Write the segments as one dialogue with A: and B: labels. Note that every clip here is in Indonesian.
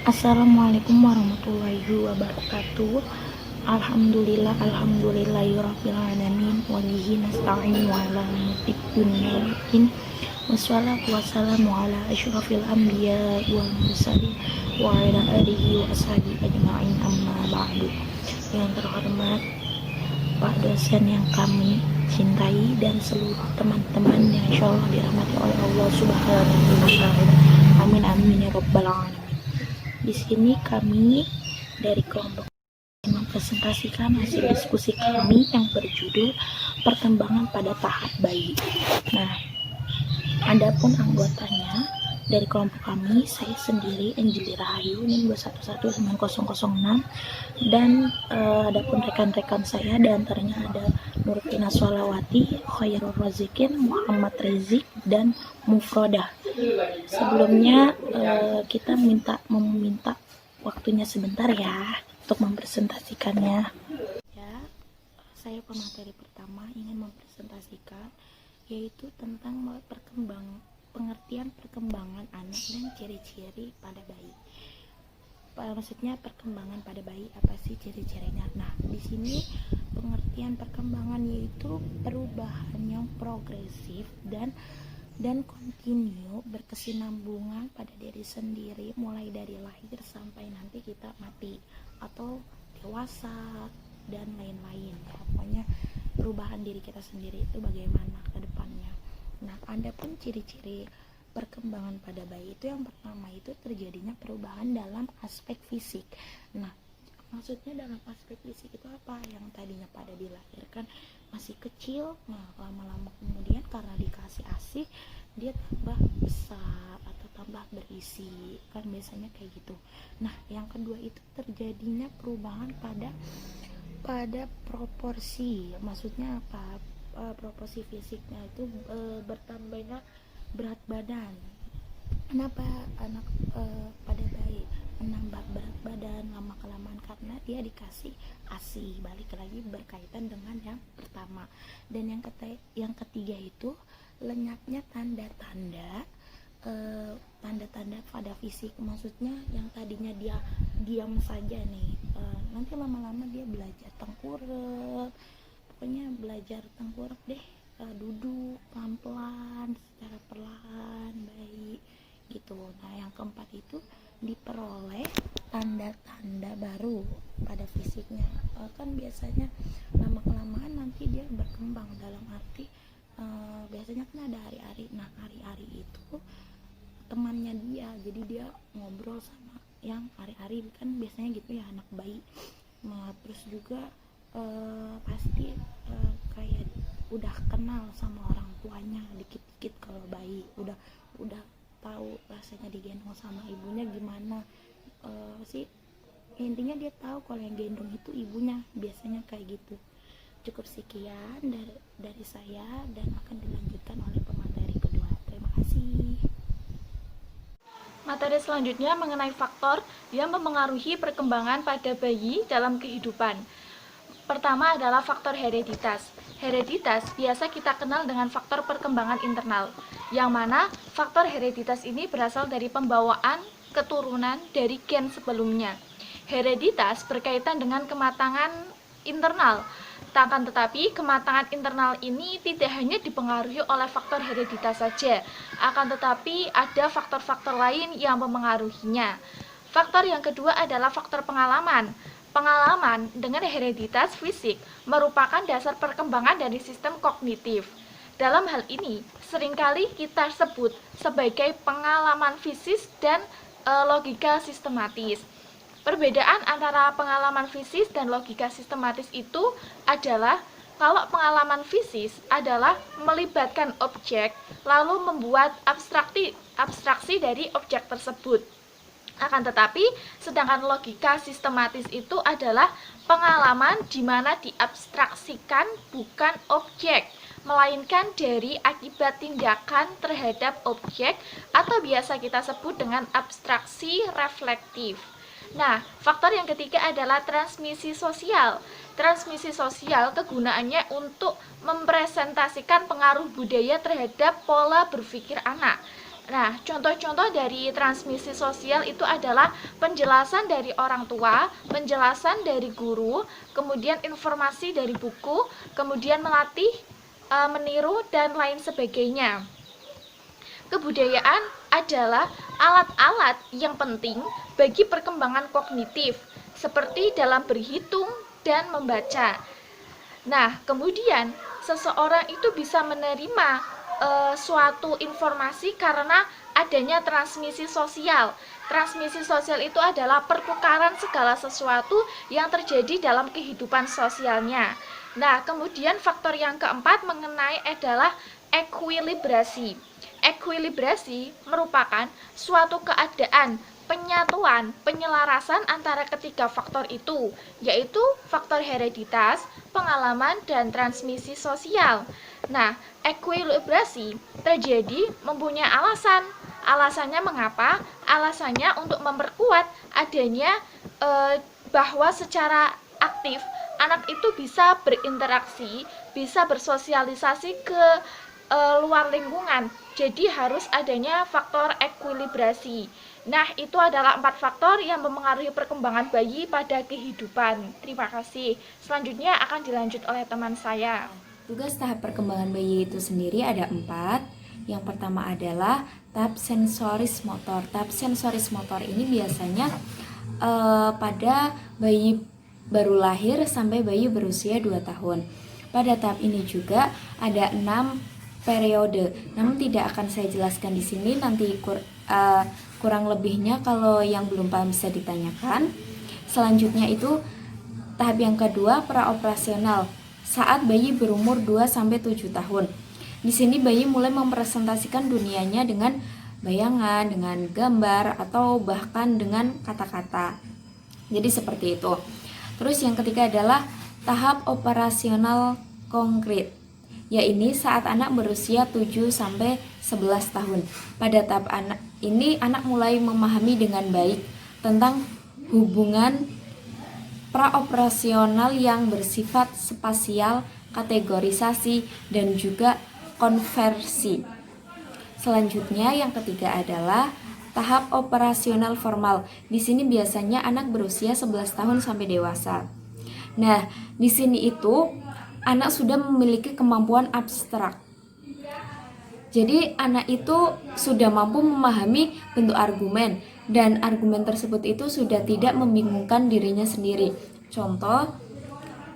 A: Assalamualaikum warahmatullahi wabarakatuh. Alhamdulillahirabbil alamin wa bihi nasta'in wa ala umuri dunya waddin. Wassalatu wassalamu ala asyrafil anbiya wal mursalin wa ala alihi wa ashabihi ajma'in, amma ba'du. Yang terhormat Pak dosen yang kami cintai dan seluruh teman-teman yang insyaallah dirahmati oleh Allah Subhanahu wa taala. Amin amin ya rabbal alamin. Di sini kami dari kelompok mempresentasikan hasil diskusi kami yang berjudul perkembangan pada tahap bayi. Nah, adapun anggotanya dari kelompok kami, saya sendiri Anjeli Rahayu NIM 2119006, dan adapun rekan-rekan saya diantaranya ada Nurfina Sholawati, Khairul Razikin, Muhammad Rezik, dan Mufrodah. Sebelumnya kita meminta waktunya sebentar ya untuk mempresentasikannya. Ya, saya pemateri pertama ingin mempresentasikan yaitu tentang pengertian perkembangan anak dan ciri-ciri pada bayi. Maksudnya perkembangan pada bayi apa sih ciri-cirinya? Nah, di sini pengertian perkembangan yaitu perubahan yang progresif dan kontinu berkesinambungan pada diri sendiri mulai dari lahir sampai nanti kita mati atau dewasa dan lain-lain ya. Pokoknya perubahan diri kita sendiri itu bagaimana ke depannya. Nah, ada pun ciri-ciri perkembangan pada bayi itu yang pertama itu terjadinya perubahan dalam aspek fisik. Nah, maksudnya dalam aspek fisik itu apa? Yang tadinya pada dilahirkan masih kecil, nah lama-lama kemudian karena dikasih ASI dia tambah besar atau tambah berisi, kan biasanya kayak gitu. Nah, yang kedua itu terjadinya perubahan pada proporsi. Maksudnya apa? Proporsi fisiknya itu bertambahnya berat badan. Kenapa anak pada bayi menambah berat badan lama kelamaan? Karena dia dikasih ASI. Balik lagi berkaitan dengan yang pertama. Dan yang ketiga itu lenyapnya tanda-tanda pada fisik. Maksudnya yang tadinya dia diam saja nih, nanti lama-lama dia belajar tengkurap. Pokoknya belajar tengkurap deh, duduk pelan-pelan secara perlahan, baik gitu. Nah, yang keempat itu diperoleh tanda-tanda baru pada fisiknya. Kan biasanya lama kelamaan nanti dia berkembang, dalam arti biasanya kan ada hari-hari. Nah, hari-hari itu temannya dia, jadi dia ngobrol sama yang hari-hari, kan biasanya gitu ya anak bayi. Nah, terus juga pasti kayak udah kenal sama orang tuanya dikit-dikit. Kalau bayi udah tahu rasanya digendong sama ibunya gimana sih. Intinya dia tahu kalau yang gendong itu ibunya, biasanya kayak gitu. Cukup sekian dari saya dan akan dilanjutkan oleh pemateri kedua. Terima kasih.
B: Materi selanjutnya mengenai faktor yang mempengaruhi perkembangan pada bayi dalam kehidupan. Pertama adalah faktor hereditas. Hereditas biasa kita kenal dengan faktor perkembangan internal, yang mana faktor hereditas ini berasal dari pembawaan keturunan dari gen sebelumnya. Hereditas berkaitan dengan kematangan internal. Akan tetapi, kematangan internal ini tidak hanya dipengaruhi oleh faktor hereditas saja, akan tetapi ada faktor-faktor lain yang mempengaruhinya. Faktor yang kedua adalah faktor pengalaman. Pengalaman dengan hereditas fisik merupakan dasar perkembangan dari sistem kognitif. Dalam hal ini, seringkali kita sebut sebagai pengalaman fisis dan logika sistematis. Perbedaan antara pengalaman fisis dan logika sistematis itu adalah kalau pengalaman fisis adalah melibatkan objek lalu membuat abstraksi dari objek tersebut. Akan tetapi, sedangkan logika sistematis itu adalah pengalaman di mana diabstraksikan bukan objek, melainkan dari akibat tindakan terhadap objek atau biasa kita sebut dengan abstraksi reflektif. Nah, faktor yang ketiga adalah transmisi sosial. Transmisi sosial kegunaannya untuk mempresentasikan pengaruh budaya terhadap pola berpikir anak. Nah, contoh-contoh dari transmisi sosial itu adalah penjelasan dari orang tua, penjelasan dari guru, kemudian informasi dari buku, kemudian melatih, meniru, dan lain sebagainya. Kebudayaan adalah alat-alat yang penting bagi perkembangan kognitif, seperti dalam berhitung dan membaca. Nah, kemudian seseorang itu bisa menerima suatu informasi karena adanya transmisi sosial. Transmisi sosial itu adalah pertukaran segala sesuatu yang terjadi dalam kehidupan sosialnya. Nah, kemudian faktor yang keempat mengenai adalah ekuilibrasi. Ekuilibrasi merupakan suatu keadaan penyatuan, penyelarasan antara ketiga faktor itu, yaitu faktor hereditas, pengalaman, dan transmisi sosial. Nah, ekuilibrasi terjadi mempunyai alasan. Alasannya mengapa? Alasannya untuk memperkuat adanya bahwa secara aktif anak itu bisa berinteraksi, bisa bersosialisasi ke luar lingkungan. Jadi harus adanya faktor ekuilibrasi. Nah, itu adalah 4 faktor yang mempengaruhi perkembangan bayi pada kehidupan. Terima kasih. Selanjutnya akan dilanjut oleh teman saya.
A: Tugas tahap perkembangan bayi itu sendiri ada 4. Yang pertama adalah tahap sensoris motor. Tahap sensoris motor ini biasanya pada bayi baru lahir sampai bayi berusia 2 tahun. Pada tahap ini juga ada 6 periode. Namun tidak akan saya jelaskan di sini, nanti kurang lebihnya kalau yang belum paham bisa ditanyakan. Selanjutnya itu tahap yang kedua, praoperasional, saat bayi berumur 2-7 tahun. Di sini bayi mulai mempresentasikan dunianya dengan bayangan, dengan gambar, atau bahkan dengan kata-kata. Jadi seperti itu. Terus yang ketiga adalah tahap operasional konkret, yaitu saat anak berusia 7-11 tahun. Pada tahap anak ini, anak mulai memahami dengan baik tentang hubungan praoperasional yang bersifat spasial, kategorisasi, dan juga konversi. Selanjutnya yang ketiga adalah tahap operasional formal. Di sini biasanya anak berusia 11 tahun sampai dewasa. Nah, di sini itu anak sudah memiliki kemampuan abstrak. Jadi anak itu sudah mampu memahami bentuk argumen, dan argumen tersebut itu sudah tidak membingungkan dirinya sendiri. Contoh,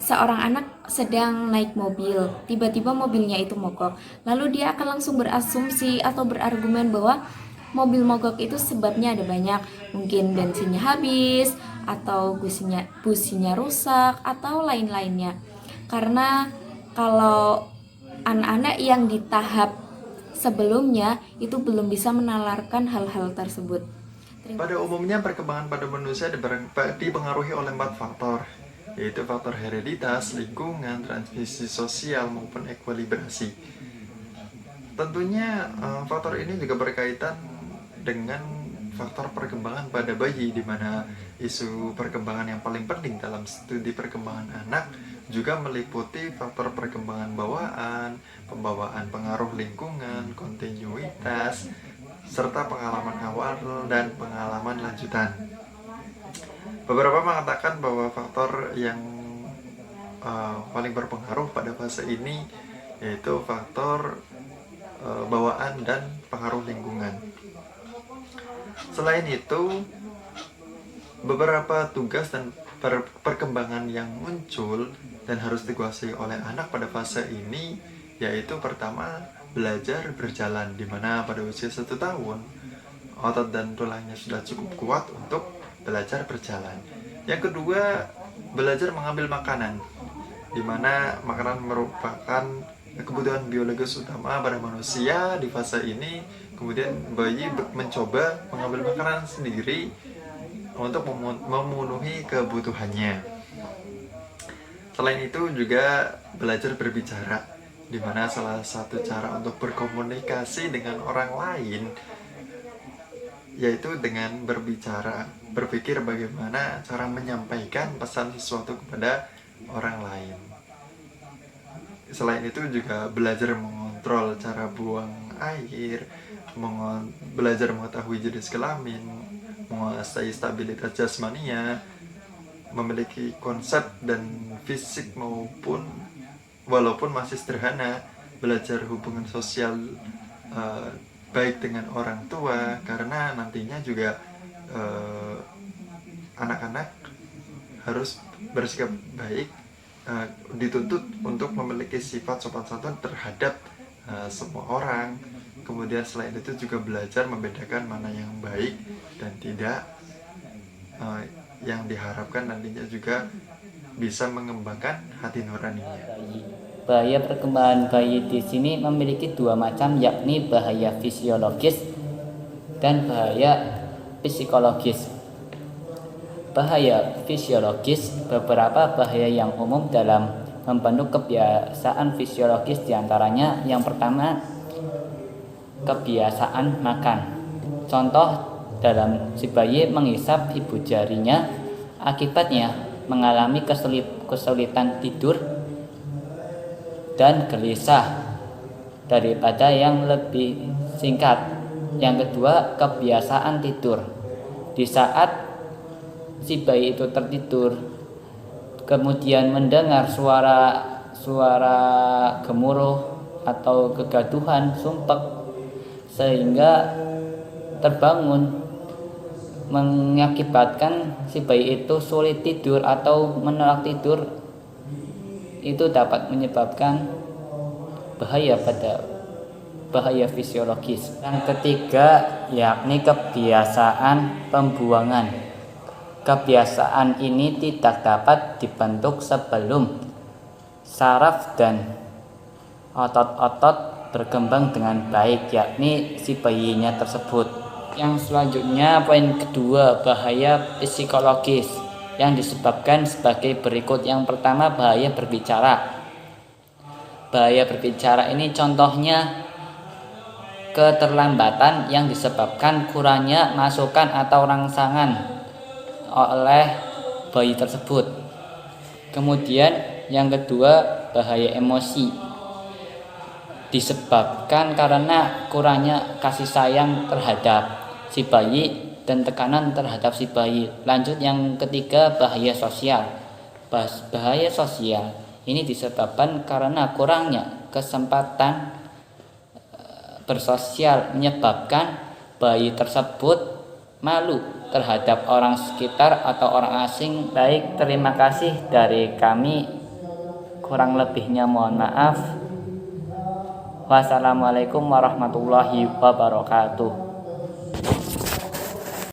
A: seorang anak sedang naik mobil, tiba-tiba mobilnya itu mogok. Lalu dia akan langsung berasumsi atau berargumen bahwa mobil mogok itu sebabnya ada banyak. Mungkin bensinnya habis, atau businya rusak, atau lain-lainnya. Karena kalau anak-anak yang di tahap sebelumnya itu belum bisa menalarkan hal-hal tersebut.
C: Pada umumnya perkembangan pada manusia dipengaruhi oleh 4 faktor, yaitu faktor hereditas, lingkungan, transmisi sosial, maupun ekuilibrasi. Tentunya faktor ini juga berkaitan dengan faktor perkembangan pada bayi, di mana isu perkembangan yang paling penting dalam studi perkembangan anak juga meliputi faktor perkembangan bawaan, pembawaan pengaruh lingkungan, kontinuitas, serta pengalaman awal dan pengalaman lanjutan. Beberapa mengatakan bahwa faktor yang paling berpengaruh pada fase ini yaitu faktor bawaan dan pengaruh lingkungan. Selain itu, beberapa tugas dan perkembangan yang muncul dan harus dikuasai oleh anak pada fase ini yaitu pertama, belajar berjalan, di mana pada usia 1 tahun otot dan tulangnya sudah cukup kuat untuk belajar berjalan. Yang kedua, belajar mengambil makanan, di mana makanan merupakan kebutuhan biologis utama pada manusia di fase ini. Kemudian bayi mencoba mengambil makanan sendiri untuk memenuhi kebutuhannya. Selain itu juga belajar berbicara, di mana salah satu cara untuk berkomunikasi dengan orang lain yaitu dengan berbicara, berpikir bagaimana cara menyampaikan pesan sesuatu kepada orang lain. Selain itu juga belajar mengontrol cara buang air, belajar mengetahui jenis kelamin, menguasai stabilitas jasmania, memiliki konsep dan fisik maupun walaupun masih sederhana, belajar hubungan sosial baik dengan orang tua, karena nantinya juga anak-anak harus bersikap baik, dituntut untuk memiliki sifat sopan santun terhadap semua orang. Kemudian selain itu juga belajar membedakan mana yang baik dan tidak, yang diharapkan nantinya juga bisa mengembangkan hati nuraninya.
D: Bahaya perkembangan bayi di sini memiliki dua macam, yakni bahaya fisiologis dan bahaya psikologis. Bahaya fisiologis, beberapa bahaya yang umum dalam membentuk kebiasaan fisiologis diantaranya yang pertama, kebiasaan makan. Contoh, dalam si bayi menghisap ibu jarinya, akibatnya mengalami kesulitan tidur dan gelisah daripada yang lebih singkat. Yang kedua, kebiasaan tidur. Di saat si bayi itu tertidur, kemudian mendengar suara gemuruh atau kegaduhan, sumpek, sehingga terbangun, mengakibatkan si bayi itu sulit tidur atau menolak tidur, itu dapat menyebabkan bahaya fisiologis. Yang ketiga, yakni kebiasaan pembuangan. Kebiasaan ini tidak dapat dibentuk sebelum saraf dan otot-otot berkembang dengan baik, yakni si bayinya tersebut. Yang selanjutnya, poin kedua, bahaya psikologis yang disebabkan sebagai berikut. Yang pertama, bahaya berbicara. Bahaya berbicara ini contohnya keterlambatan yang disebabkan kurangnya masukan atau rangsangan oleh bayi tersebut. Kemudian yang kedua, bahaya emosi, disebabkan karena kurangnya kasih sayang terhadap si bayi dan tekanan terhadap si bayi. Lanjut, yang ketiga, bahaya sosial. Bahaya sosial ini disebabkan karena kurangnya kesempatan bersosial, menyebabkan bayi tersebut malu terhadap orang sekitar atau orang asing. Baik, terima kasih dari kami. Kurang lebihnya mohon maaf. Wassalamualaikum warahmatullahi wabarakatuh.